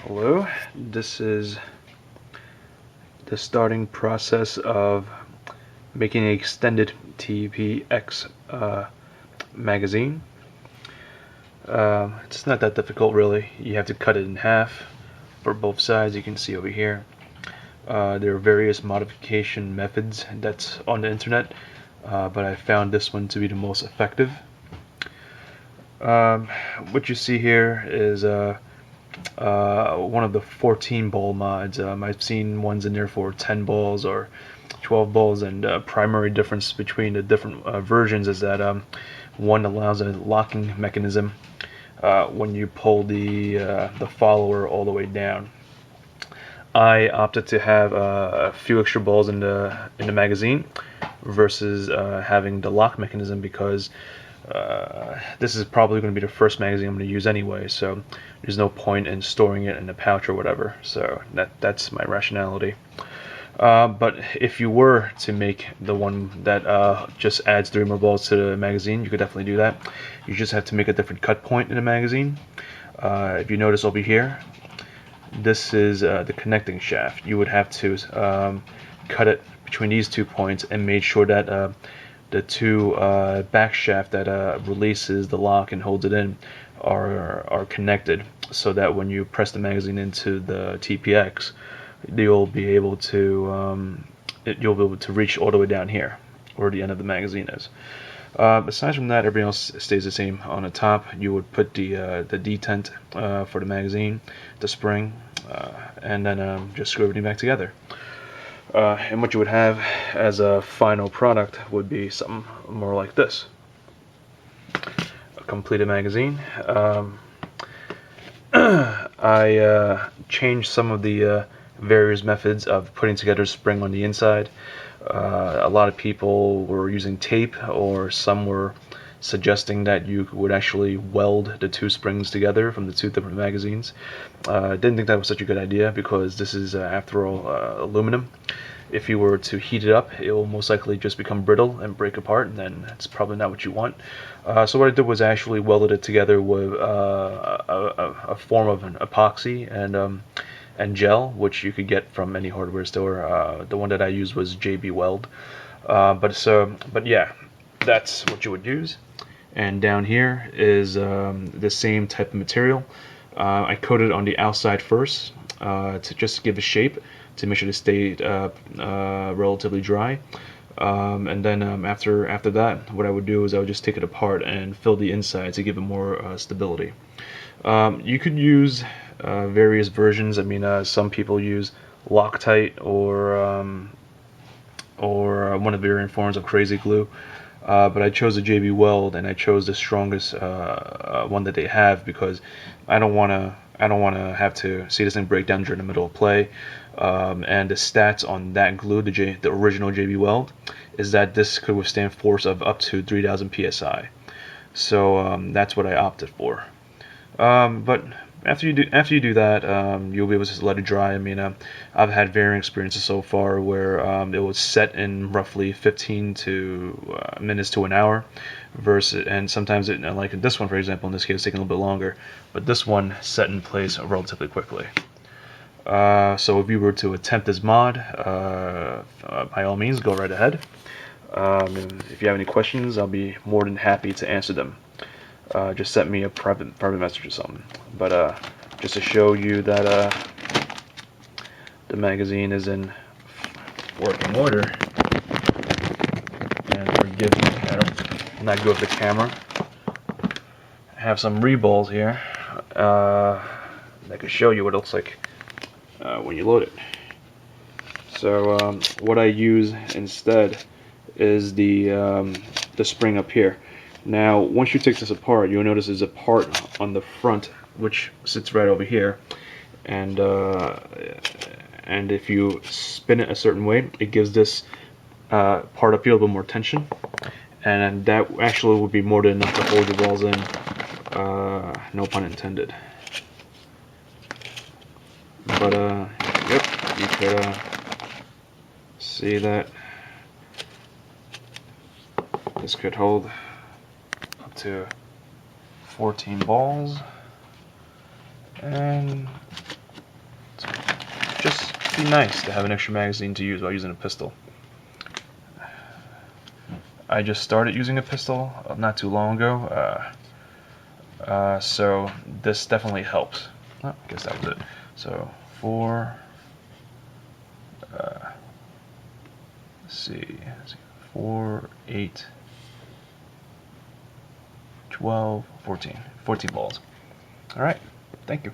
Hello, this is the starting process of making an extended TPX magazine. It's not that difficult really. You have to cut it in half for both sides. You can see over here. There are various modification methods that's on the internet, but I found this one to be the most effective. What you see here is one of the 14 ball mods. I've seen ones in there for 10 balls or 12 balls, and primary difference between the different versions is that one allows a locking mechanism when you pull the follower all the way down. I opted to have a few extra balls in the magazine versus having the lock mechanism because this is probably going to be the first magazine I'm going to use anyway, so there's no point in storing it in a pouch or whatever. So that's my rationality. But if you were to make the one that just adds 3 more balls to the magazine, you could definitely do that. You just have to make a different cut point in the magazine. If you notice over here, this is the connecting shaft. You would have to cut it between these 2 points and make sure that the two back shaft that releases the lock and holds it in are connected, so that when you press the magazine into the TPX, you'll be able to reach all the way down here where the end of the magazine is. Aside from that, everything else stays the same. On the top, you would put the detent for the magazine, the spring, and then just screw everything back together. And what you would have as a final product would be something more like this. A completed magazine. I changed some of the various methods of putting together a spring on the inside. A lot of people were using tape, or some were suggesting that you would actually weld the 2 springs together from the 2 different magazines. Didn't think that was such a good idea because this is, after all, aluminum. If you were to heat it up, it will most likely just become brittle and break apart, and then it's probably not what you want. So what I did was actually welded it together with a form of an epoxy and gel, which you could get from any hardware store. The one that I used was JB Weld. But yeah, that's what you would use. And down here is the same type of material. I coated on the outside first to just give a shape, to make sure it stayed relatively dry. And then after that, what I would do is I would just take it apart and fill the inside to give it more stability. You could use various versions. I mean, some people use Loctite or one of the variant forms of Crazy Glue. But I chose the JB Weld, and I chose the strongest one that they have because I don't want to have to see this thing break down during the middle of play. And the stats on that glue, the original JB Weld, is that this could withstand force of up to 3,000 psi. So that's what I opted for. But after you do that, you'll be able to let it dry. I mean, I've had varying experiences so far where it was set in roughly 15 minutes to an hour, and sometimes like in this one, for example, in this case, it's taking a little bit longer. But this one set in place relatively quickly. So if you were to attempt this mod, by all means, go right ahead. And if you have any questions, I'll be more than happy to answer them. Just send me a private message or something. But just to show you that the magazine is in working order, and forgive me, I'm not good with the camera. I have some reballs here that can show you what it looks like when you load it. So what I use instead is the spring up here. Now, once you take this apart, you'll notice there's a part on the front which sits right over here, and if you spin it a certain way, it gives this part up here a little bit more tension, and that actually would be more than enough to hold your balls in. No pun intended. But yep, you could see that this could hold up to 14 balls, and be nice to have an extra magazine to use while using a pistol. I just started using a pistol not too long ago, so this definitely helps. Oh, I guess that was it. So 4, let's see, 4, 8, 12, 14. 14 balls. All right, thank you.